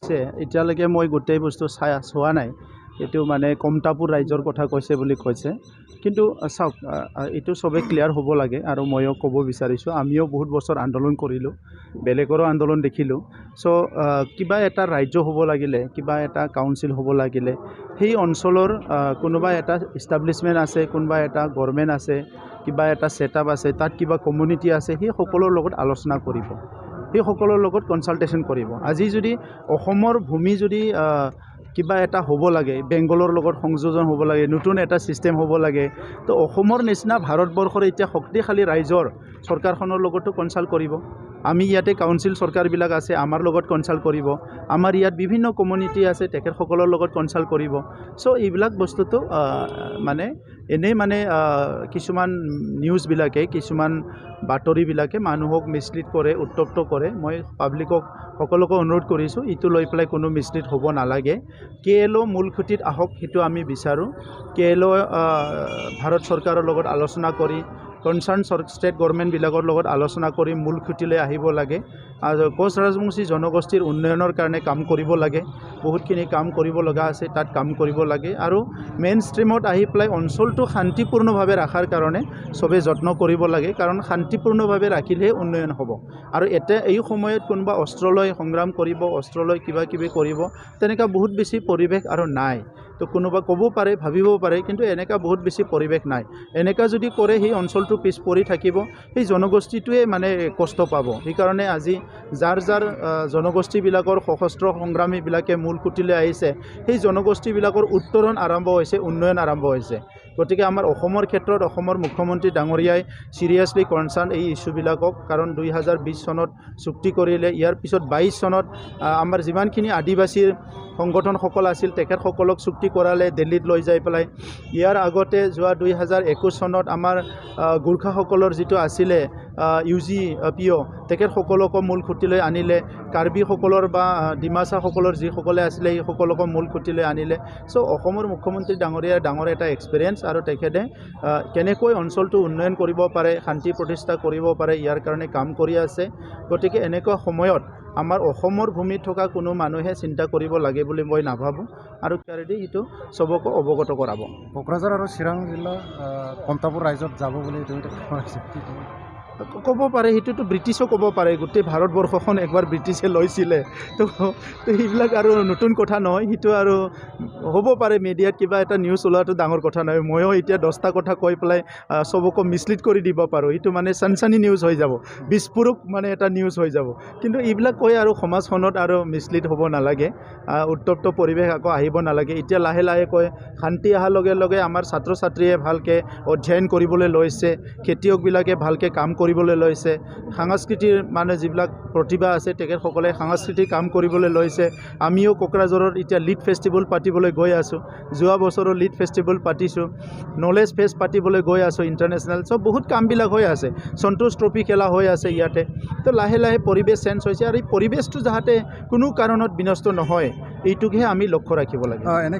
কৈছে এতিয়ালৈকে মই গোটেই বস্তু চোৱা নাই এইটো মানে কমতাপুৰ ৰাইজৰ কথা কৈছে বুলি কৈছে কিন্তু চাওক এইটো সবে ক্লিয়াৰ হ'ব লাগে আৰু ময়ো ক'ব বিচাৰিছোঁ আমিও বহুত বছৰ আন্দোলন কৰিলোঁ বেলেগৰো আন্দোলন দেখিলোঁ সো কিবা এটা ৰাজ্য হ'ব লাগিলে কিবা এটা কাউন্সিল হ'ব লাগিলে সেই অঞ্চলৰ কোনোবা এটা এষ্টাব্লিছমেণ্ট আছে কোনোবা এটা গভৰ্ণমেণ্ট আছে কিবা এটা ছেটআপ আছে তাত কিবা কমিউনিটি আছে সেই সকলৰ লগত আলোচনা কৰিব সেই সকলৰ লগত কনসালটেশ্যন কৰিব আজি যদি অসমৰ ভূমি যদি কিবা এটা হ'ব লাগে বেংগলৰ লগত সংযোজন হ'ব লাগে নতুন এটা সিস্টেম হ'ব লাগে তো অসমৰ নিচিনা ভাৰতবৰ্ষৰ এতিয়া শক্তিশালী ৰাইজৰ চৰকাৰখনৰ লগতো কনসাল্ট কৰিব আমি ইয়াতে কাউন্সিল চৰকাৰবিলাক আছে আমাৰ লগত কনসাল্ট কৰিব আমাৰ ইয়াত বিভিন্ন কমিউনিটি আছে তেখেতসকলৰ লগত কনসাল্ট কৰিব সো এইবিলাক বস্তুটো মানে এনেই মানে কিছুমান নিউজবিলাকে কিছুমান বাতৰিবিলাকে মানুহক মিছলিড কৰে উত্তপ্ত কৰে মই পাব্লিকক সকলোকে অনুৰোধ কৰিছোঁ ইটো লৈ পেলাই কোনো মিছলিড হ'ব নালাগে কেএলঅ মূল খুঁটিত আহক সেইটো আমি বিচাৰোঁ কেএলঅ ভাৰত চৰকাৰৰ লগত আলোচনা কৰি কনসাৰ্ণ ষ্টেট গভৰ্ণমেণ্টবিলাকৰ লগত আলোচনা কৰি মূল খুঁটিলৈ আহিব লাগে আৰু কোচ ৰাজবংশী জনগোষ্ঠীৰ উন্নয়নৰ কাৰণে কাম কৰিব লাগে বহুতখিনি কাম কৰিব লগা আছে তাত কাম কৰিব লাগে আৰু মেইন ষ্ট্ৰীমত আহি পেলাই অঞ্চলটো শান্তিপূৰ্ণভাৱে ৰখাৰ কাৰণে সবে যত্ন কৰিব লাগে কাৰণ শান্তিপূৰ্ণভাৱে ৰাখিলেহে উন্নয়ন হ'ব আৰু এতিয়া এই সময়ত কোনোবা অস্ত্ৰলৈ সংগ্ৰাম কৰিব অস্ত্ৰলৈ কিবা কিবি কৰিব তেনেকুৱা বহুত বেছি পৰিৱেশ আৰু নাই তো কোনোবা ক'ব পাৰে ভাবিব পাৰে কিন্তু এনেকুৱা বহুত বেছি পৰিৱেশ নাই এনেকুৱা যদি কৰে সেই অঞ্চলটো পিছ পৰি থাকিব সেই জনগোষ্ঠীটোৱে মানে কষ্ট পাব সেইকাৰণে আজি যাৰ জনগোষ্ঠীবিলাকৰ সশস্ত্ৰ সংগ্ৰামীবিলাকে মূল খুঁটিলৈ আহিছে সেই জনগোষ্ঠীবিলাকৰ উত্তৰণ আৰম্ভ হৈছে উন্নয়ন আৰম্ভ হৈছে গতিকে আমাৰ অসমৰ ক্ষেত্ৰত অসমৰ মুখ্যমন্ত্ৰী ডাঙৰীয়াই চিৰিয়াছলি কনচাৰ্ণ এই ইছ্যুবিলাকক কাৰণ 2020 চনত চুক্তি কৰিলে ইয়াৰ পিছত 22 চনত আমাৰ যিমানখিনি আদিবাসীৰ সংগঠনসকল আছিল তেখেতসকলক চুক্তি কৰালে দিল্লীত লৈ যাই পেলাই ইয়াৰ আগতে যোৱা 2021 চনত আমাৰ গোৰ্খাসকলৰ যিটো আছিলে UGPO তেখেতসকলকো মূল খুঁটিলৈ আনিলে কাৰ্বিসকলৰ বা ডিমাছাসকলৰ যিসকলে আছিলে সেইসকলকো মূল খুঁটিলৈ আনিলে সো অসমৰ মুখ্যমন্ত্ৰী ডাঙৰীয়াৰ ডাঙৰ এটা এক্সপিৰিয়েঞ্চ আৰু তেখেতে কেনেকৈ অঞ্চলটো উন্নয়ন কৰিব পাৰে শান্তি প্ৰতিষ্ঠা কৰিব পাৰে ইয়াৰ কাৰণে কাম কৰি আছে গতিকে এনেকুৱা সময়ত আমাৰ অসমৰ ভূমিত থকা কোনো মানুহে চিন্তা কৰিব লাগে বুলি মই নাভাবোঁ আৰু কাৰেদি এইটো সবকে অৱগত কৰাব কোকৰাঝাৰ আৰু চিৰাং জিলা কমতাপুৰ ৰাইজত যাব বুলি ক'ব পাৰে সেইটোতো ব্ৰিটিছো ক'ব পাৰে গোটেই ভাৰতবৰ্ষখন একবাৰ ব্ৰিটিছে লৈছিলে তো সেইবিলাক আৰু নতুন কথা নহয় সেইটো আৰু হ'ব পাৰে মিডিয়াত কিবা এটা নিউজ ওলোৱাটো ডাঙৰ কথা নহয় ময়ো এতিয়া 10টা কথা কৈ পেলাই সবকে মিছলিড কৰি দিব পাৰোঁ এইটো মানে চানচানি নিউজ হৈ যাব বিস্ফোৰক মানে এটা নিউজ হৈ যাব কিন্তু এইবিলাক কৈ আৰু সমাজখনত আৰু মিছলিড হ'ব নালাগে উত্তপ্ত পৰিৱেশ আকৌ আহিব নালাগে এতিয়া লাহে লাহে কৈ শান্তি অহাৰ লগে লগে আমাৰ ছাত্ৰ ছাত্ৰীয়ে ভালকৈ অধ্যয়ন কৰিবলৈ লৈছে খেতিয়কবিলাকে ভালকৈ কাম কৰিবলৈ লৈছে সাংস্কৃতিৰ মানে যিবিলাক প্ৰতিভা আছে তেখেতসকলে সাংস্কৃতিক কাম কৰিবলৈ লৈছে আমিও কোকৰাঝাৰত এতিয়া লিড ফেষ্টিভেল পাতিবলৈ গৈ আছোঁ যোৱা বছৰৰ লিড ফেষ্টিভেল পাতিছোঁ নলেজ ফেষ্ট পাতিবলৈ গৈ আছোঁ ইণ্টাৰনেশ্যনেল চব বহুত কামবিলাক হৈ আছে সন্তোষ ট্ৰফি খেলা হৈ আছে ইয়াতে তো লাহে লাহে পৰিৱেশ চেঞ্জ হৈছে আৰু এই পৰিৱেশটো যাতে কোনো কাৰণত বিনষ্ট নহয় এইটোকহে আমি লক্ষ্য ৰাখিব লাগে